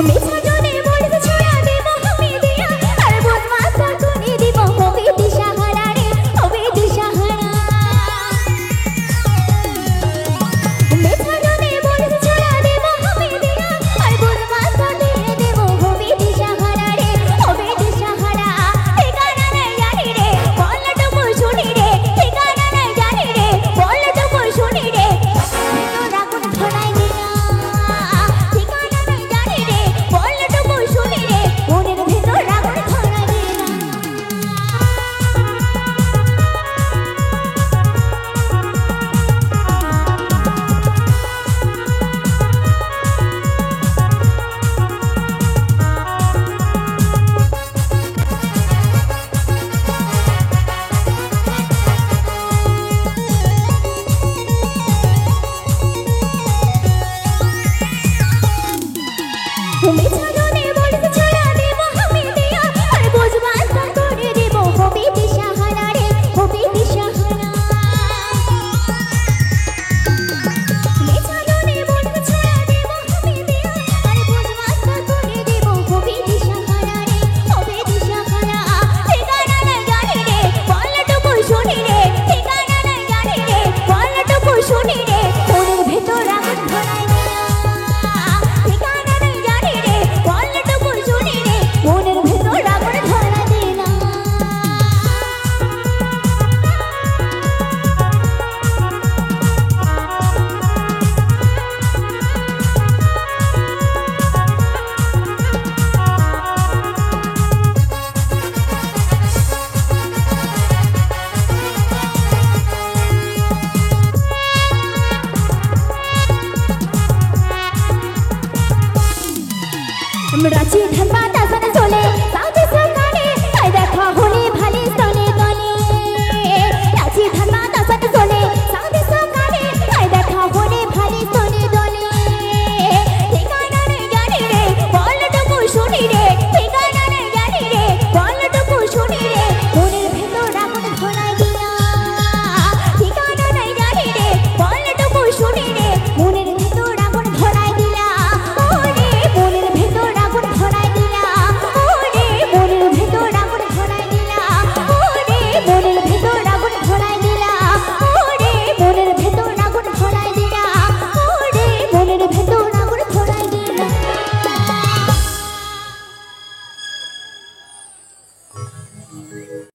মিছা জনে বলতে ছড়া দেব আমি দিয়া আর বদমাস কোনে দিব হবে দিশাহারা রে হবে দিশাহারা মিছা জনে বলতে ছড়া দেব আমি দিয়া আর বদমাস কোনে দেব হবে দিশাহারা রে হবে দিশাহারা ঠিকানা নাই জানি রে বলটুকু শুনি রে ঠিকানা নাই জানি রে বলটুকু শুনি রে তোর আগুন ধরাই দিয়া ঠিকানা নাই জানি রে বলটুকু শুনি রে মনের ভেতর আগুন ধরাই দিয়া মিছা জনে বলতে ছড়া দেব আমি দিয়া আর বদমাস করে দেব হবে দিশাহারা রে হবে দিশাহারা মিছা জনে বলতে ছড়া দেব আমি দিয়া আর বদমাস করে দেব হবে দিশাহারা রে হবে দিশাহারা ঠিকানা নাই জানি রে বলটুকু শুনি রে ঠিকানা নাই জানি রে বলটুকু শুনি রে মনের ভেতর আগুন ধরাই দিয়া ঠিকানা নাই জানি রে বলটুকু শুনি রে মনের ভেতর আগুন ধরাই দিলা রাঁচি ধানবাদ আসানসোলে